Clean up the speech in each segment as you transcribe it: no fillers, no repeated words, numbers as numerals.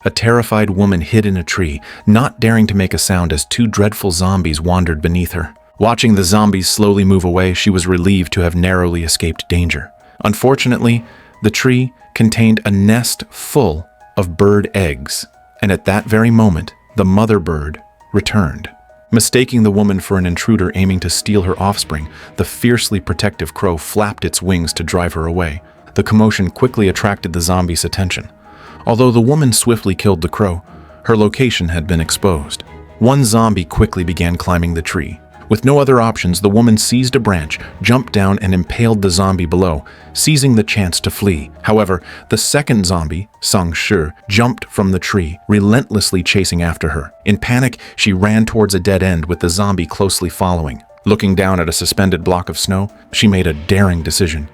A terrified woman hid in a tree, not daring to make a sound as two dreadful zombies wandered beneath her. Watching the zombies slowly move away, she was relieved to have narrowly escaped danger. Unfortunately, the tree contained a nest full of bird eggs, and at that very moment, the mother bird returned. Mistaking the woman for an intruder aiming to steal her offspring, the fiercely protective crow flapped its wings to drive her away. The commotion quickly attracted the zombies' attention. Although the woman swiftly killed the crow, her location had been exposed. One zombie quickly began climbing the tree. With no other options, the woman seized a branch, jumped down, and impaled the zombie below, seizing the chance to flee. However, the second zombie, Sang Shi, jumped from the tree, relentlessly chasing after her. In panic, she ran towards a dead end with the zombie closely following. Looking down at a suspended block of snow, she made a daring decision.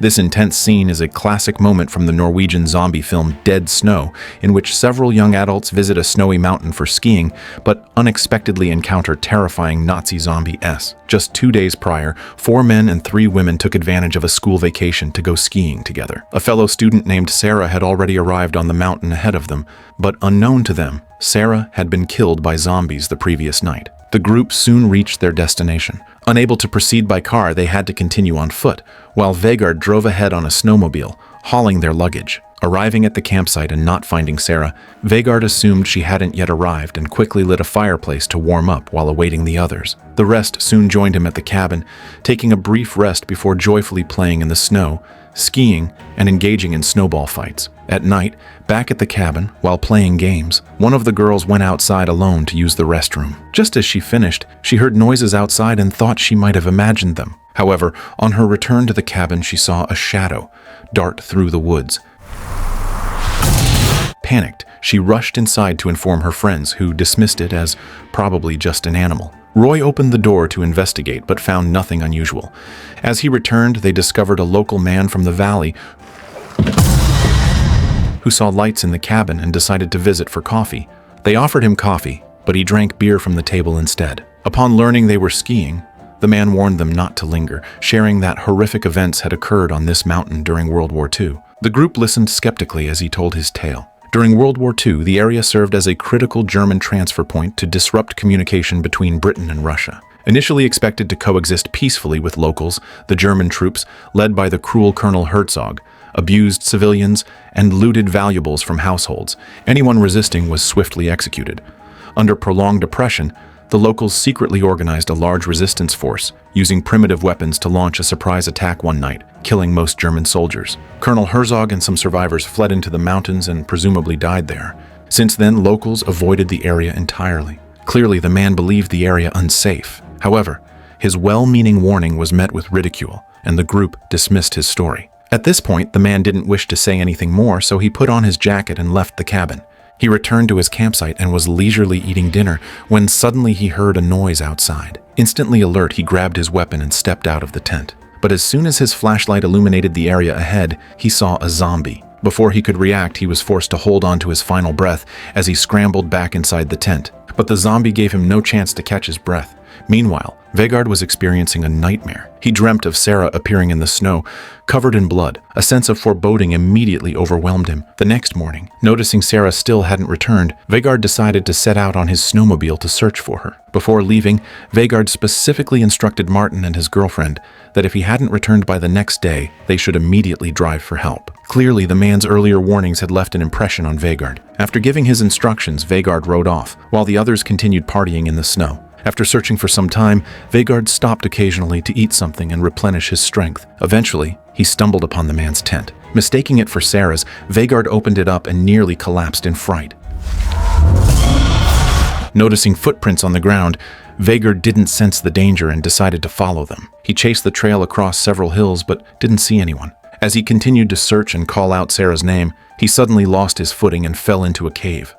This intense scene is a classic moment from the Norwegian zombie film Dead Snow, in which several young adults visit a snowy mountain for skiing, but unexpectedly encounter terrifying Nazi zombies. Just 2 days prior, 4 men and 3 women took advantage of a school vacation to go skiing together. A fellow student named Sarah had already arrived on the mountain ahead of them, but unknown to them, Sarah had been killed by zombies the previous night. The group soon reached their destination. Unable to proceed by car, they had to continue on foot, while Vegard drove ahead on a snowmobile, hauling their luggage. Arriving at the campsite and not finding Sarah, Vegard assumed she hadn't yet arrived and quickly lit a fireplace to warm up while awaiting the others. The rest soon joined him at the cabin, taking a brief rest before joyfully playing in the snow, skiing, and engaging in snowball fights. At night, back at the cabin, while playing games, one of the girls went outside alone to use the restroom. Just as she finished, she heard noises outside and thought she might have imagined them. However, on her return to the cabin, she saw a shadow dart through the woods. Panicked, she rushed inside to inform her friends, who dismissed it as probably just an animal. Roy opened the door to investigate but found nothing unusual. As he returned, they discovered a local man from the valley who saw lights in the cabin and decided to visit for coffee. They offered him coffee, but he drank beer from the table instead. Upon learning they were skiing, the man warned them not to linger, sharing that horrific events had occurred on this mountain during World War II. The group listened skeptically as he told his tale. During World War II, the area served as a critical German transfer point to disrupt communication between Britain and Russia. Initially expected to coexist peacefully with locals, the German troops, led by the cruel Colonel Herzog, abused civilians and looted valuables from households. Anyone resisting was swiftly executed. Under prolonged oppression, the locals secretly organized a large resistance force, using primitive weapons to launch a surprise attack one night, killing most German soldiers. Colonel Herzog and some survivors fled into the mountains and presumably died there. Since then, locals avoided the area entirely. Clearly, the man believed the area unsafe. However, his well-meaning warning was met with ridicule, and the group dismissed his story. At this point, the man didn't wish to say anything more, so he put on his jacket and left the cabin. He returned to his campsite and was leisurely eating dinner when suddenly he heard a noise outside. Instantly alert, he grabbed his weapon and stepped out of the tent. But as soon as his flashlight illuminated the area ahead, he saw a zombie. Before he could react, he was forced to hold on to his final breath as he scrambled back inside the tent. But the zombie gave him no chance to catch his breath. Meanwhile, Vegard was experiencing a nightmare. He dreamt of Sarah appearing in the snow, covered in blood. A sense of foreboding immediately overwhelmed him. The next morning, noticing Sarah still hadn't returned, Vegard decided to set out on his snowmobile to search for her. Before leaving, Vegard specifically instructed Martin and his girlfriend that if he hadn't returned by the next day, they should immediately drive for help. Clearly, the man's earlier warnings had left an impression on Vegard. After giving his instructions, Vegard rode off, while the others continued partying in the snow. After searching for some time, Vegard stopped occasionally to eat something and replenish his strength. Eventually, he stumbled upon the man's tent. Mistaking it for Sarah's, Vegard opened it up and nearly collapsed in fright. Noticing footprints on the ground, Vegard didn't sense the danger and decided to follow them. He chased the trail across several hills but didn't see anyone. As he continued to search and call out Sarah's name, he suddenly lost his footing and fell into a cave.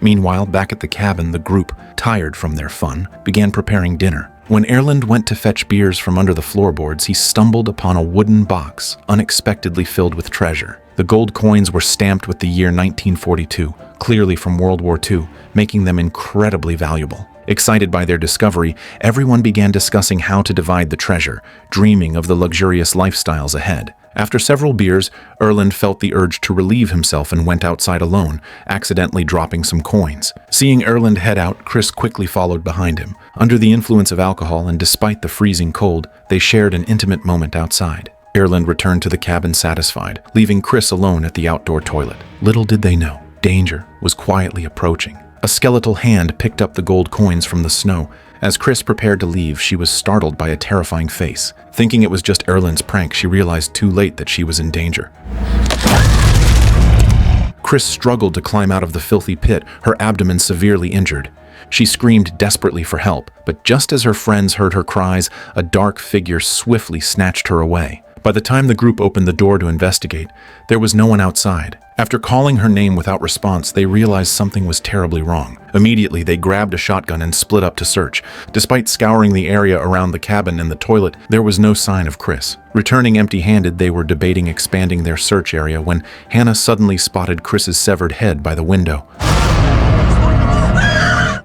Meanwhile, back at the cabin, the group, tired from their fun, began preparing dinner. When Erland went to fetch beers from under the floorboards, he stumbled upon a wooden box, unexpectedly filled with treasure. The gold coins were stamped with the year 1942, clearly from World War II, making them incredibly valuable. Excited by their discovery, everyone began discussing how to divide the treasure, dreaming of the luxurious lifestyles ahead. After several beers, Erland felt the urge to relieve himself and went outside alone, accidentally dropping some coins. Seeing Erland head out, Chris quickly followed behind him. Under the influence of alcohol and despite the freezing cold, they shared an intimate moment outside. Erland returned to the cabin satisfied, leaving Chris alone at the outdoor toilet. Little did they know, danger was quietly approaching. A skeletal hand picked up the gold coins from the snow. As Chris prepared to leave, she was startled by a terrifying face. Thinking it was just Erland's prank, she realized too late that she was in danger. Chris struggled to climb out of the filthy pit, her abdomen severely injured. She screamed desperately for help, but just as her friends heard her cries, a dark figure swiftly snatched her away. By the time the group opened the door to investigate, there was no one outside. After calling her name without response, they realized something was terribly wrong. Immediately, they grabbed a shotgun and split up to search. Despite scouring the area around the cabin and the toilet, there was no sign of Chris. Returning empty-handed, they were debating expanding their search area when Hannah suddenly spotted Chris's severed head by the window.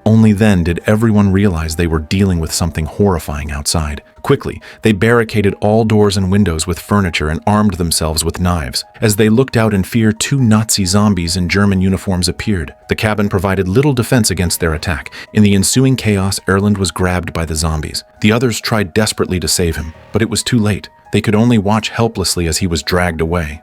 Only then did everyone realize they were dealing with something horrifying outside. Quickly, they barricaded all doors and windows with furniture and armed themselves with knives. As they looked out in fear, 2 Nazi zombies in German uniforms appeared. The cabin provided little defense against their attack. In the ensuing chaos, Erland was grabbed by the zombies. The others tried desperately to save him, but it was too late. They could only watch helplessly as he was dragged away.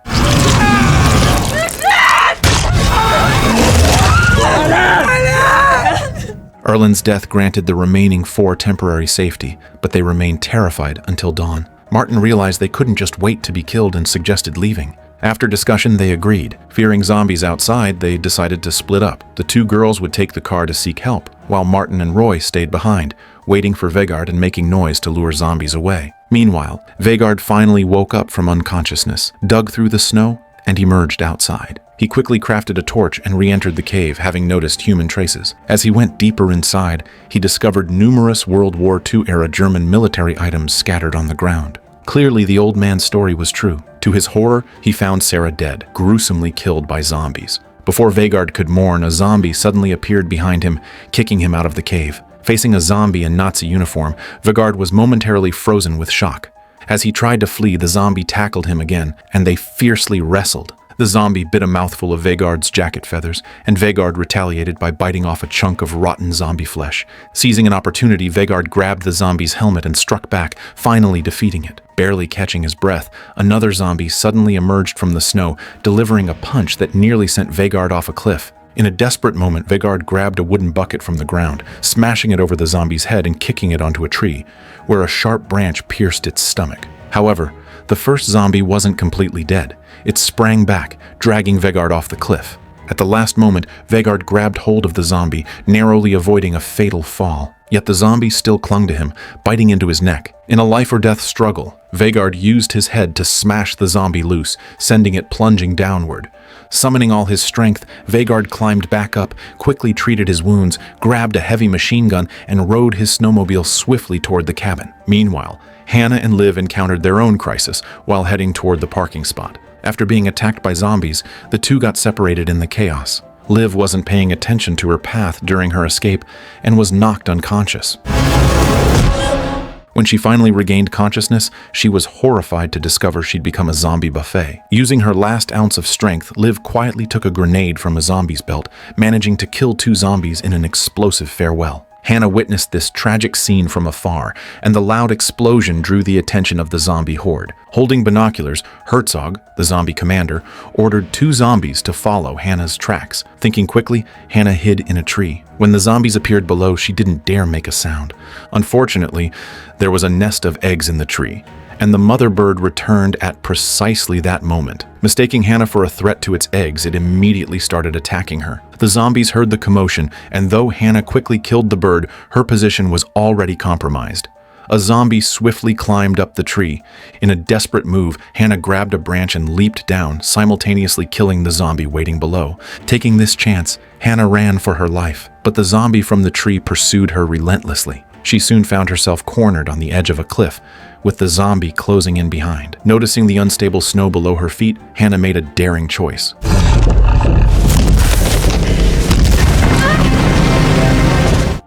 Erland's death granted the remaining 4 temporary safety, but they remained terrified until dawn. Martin realized they couldn't just wait to be killed and suggested leaving. After discussion, they agreed. Fearing zombies outside, they decided to split up. The 2 girls would take the car to seek help, while Martin and Roy stayed behind, waiting for Vegard and making noise to lure zombies away. Meanwhile, Vegard finally woke up from unconsciousness, dug through the snow, and emerged outside. He quickly crafted a torch and re-entered the cave, having noticed human traces. As he went deeper inside, he discovered numerous World War II-era German military items scattered on the ground. Clearly, the old man's story was true. To his horror, he found Sarah dead, gruesomely killed by zombies. Before Vegard could mourn, a zombie suddenly appeared behind him, kicking him out of the cave. Facing a zombie in Nazi uniform, Vegard was momentarily frozen with shock. As he tried to flee, the zombie tackled him again, and they fiercely wrestled. The zombie bit a mouthful of Vegard's jacket feathers, and Vegard retaliated by biting off a chunk of rotten zombie flesh. Seizing an opportunity, Vegard grabbed the zombie's helmet and struck back, finally defeating it. Barely catching his breath, another zombie suddenly emerged from the snow, delivering a punch that nearly sent Vegard off a cliff. In a desperate moment, Vegard grabbed a wooden bucket from the ground, smashing it over the zombie's head and kicking it onto a tree, where a sharp branch pierced its stomach. However, the first zombie wasn't completely dead. It sprang back, dragging Vegard off the cliff. At the last moment, Vegard grabbed hold of the zombie, narrowly avoiding a fatal fall. Yet the zombie still clung to him, biting into his neck. In a life-or-death struggle, Vegard used his head to smash the zombie loose, sending it plunging downward. Summoning all his strength, Vegard climbed back up, quickly treated his wounds, grabbed a heavy machine gun, and rode his snowmobile swiftly toward the cabin. Meanwhile, Hannah and Liv encountered their own crisis while heading toward the parking spot. After being attacked by zombies, the 2 got separated in the chaos. Liv wasn't paying attention to her path during her escape and was knocked unconscious. When she finally regained consciousness, she was horrified to discover she'd become a zombie buffet. Using her last ounce of strength, Liv quietly took a grenade from a zombie's belt, managing to kill 2 zombies in an explosive farewell. Hannah witnessed this tragic scene from afar, and the loud explosion drew the attention of the zombie horde. Holding binoculars, Herzog, the zombie commander, ordered 2 zombies to follow Hannah's tracks. Thinking quickly, Hannah hid in a tree. When the zombies appeared below, she didn't dare make a sound. Unfortunately, there was a nest of eggs in the tree, and the mother bird returned at precisely that moment. Mistaking Hannah for a threat to its eggs, it immediately started attacking her. The zombies heard the commotion, and though Hannah quickly killed the bird, her position was already compromised. A zombie swiftly climbed up the tree. In a desperate move, Hannah grabbed a branch and leaped down, simultaneously killing the zombie waiting below. Taking this chance, Hannah ran for her life, but the zombie from the tree pursued her relentlessly. She soon found herself cornered on the edge of a cliff, with the zombie closing in behind. Noticing the unstable snow below her feet, Hannah made a daring choice.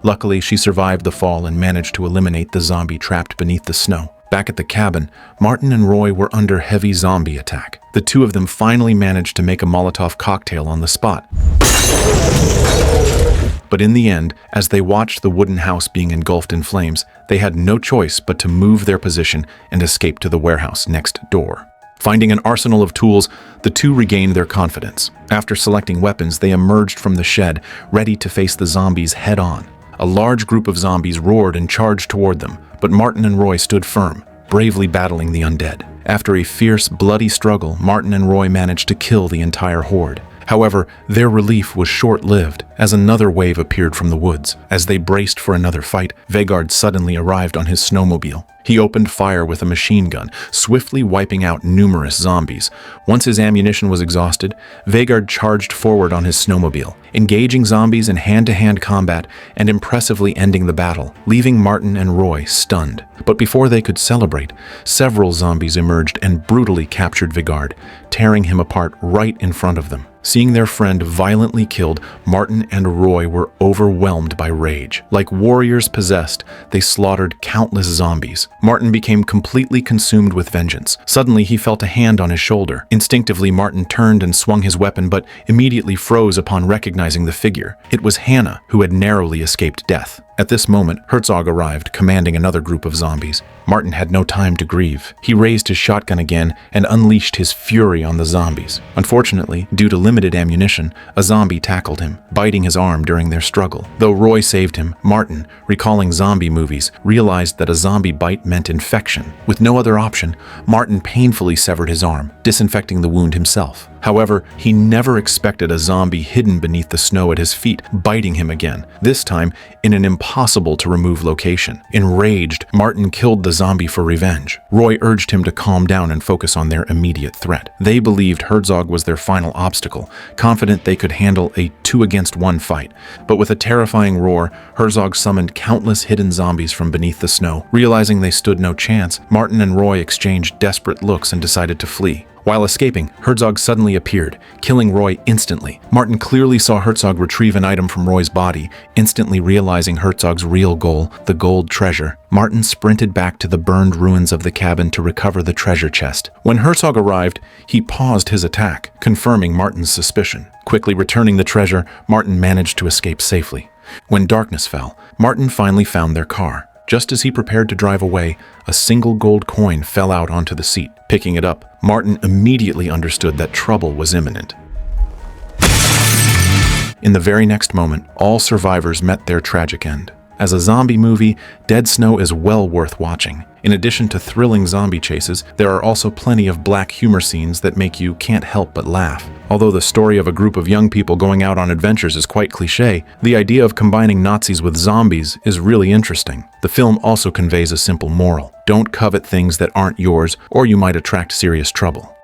Luckily, she survived the fall and managed to eliminate the zombie trapped beneath the snow. Back at the cabin, Martin and Roy were under heavy zombie attack. The two of them finally managed to make a Molotov cocktail on the spot. But in the end, as they watched the wooden house being engulfed in flames, they had no choice but to move their position and escape to the warehouse next door. Finding an arsenal of tools, the two regained their confidence. After selecting weapons, they emerged from the shed, ready to face the zombies head-on. A large group of zombies roared and charged toward them, but Martin and Roy stood firm, bravely battling the undead. After a fierce, bloody struggle, Martin and Roy managed to kill the entire horde. However, their relief was short-lived, as another wave appeared from the woods. As they braced for another fight, Vegard suddenly arrived on his snowmobile. He opened fire with a machine gun, swiftly wiping out numerous zombies. Once his ammunition was exhausted, Vegard charged forward on his snowmobile, engaging zombies in hand-to-hand combat and impressively ending the battle, leaving Martin and Roy stunned. But before they could celebrate, several zombies emerged and brutally captured Vegard, tearing him apart right in front of them. Seeing their friend violently killed, Martin and Roy were overwhelmed by rage. Like warriors possessed, they slaughtered countless zombies. Martin became completely consumed with vengeance. Suddenly, he felt a hand on his shoulder. Instinctively, Martin turned and swung his weapon, but immediately froze upon recognizing the figure. It was Hannah, who had narrowly escaped death. At this moment, Herzog arrived, commanding another group of zombies. Martin had no time to grieve. He raised his shotgun again and unleashed his fury on the zombies. Unfortunately, due to limited ammunition, a zombie tackled him, biting his arm during their struggle. Though Roy saved him, Martin, recalling zombie movies, realized that a zombie bite meant infection. With no other option, Martin painfully severed his arm, disinfecting the wound himself. However, he never expected a zombie hidden beneath the snow at his feet, biting him again, this time in an impossible-to-remove location. Enraged, Martin killed the zombie for revenge. Roy urged him to calm down and focus on their immediate threat. They believed Herzog was their final obstacle, confident they could handle a 2-against-1 fight. But with a terrifying roar, Herzog summoned countless hidden zombies from beneath the snow. Realizing they stood no chance, Martin and Roy exchanged desperate looks and decided to flee. While escaping, Herzog suddenly appeared, killing Roy instantly. Martin clearly saw Herzog retrieve an item from Roy's body, instantly realizing Herzog's real goal, the gold treasure. Martin sprinted back to the burned ruins of the cabin to recover the treasure chest. When Herzog arrived, he paused his attack, confirming Martin's suspicion. Quickly returning the treasure, Martin managed to escape safely. When darkness fell, Martin finally found their car. Just as he prepared to drive away, a single gold coin fell out onto the seat. Picking it up, Martin immediately understood that trouble was imminent. In the very next moment, all survivors met their tragic end. As a zombie movie, Dead Snow is well worth watching. In addition to thrilling zombie chases, there are also plenty of black humor scenes that make you can't help but laugh. Although the story of a group of young people going out on adventures is quite cliché, the idea of combining Nazis with zombies is really interesting. The film also conveys a simple moral: don't covet things that aren't yours, or you might attract serious trouble.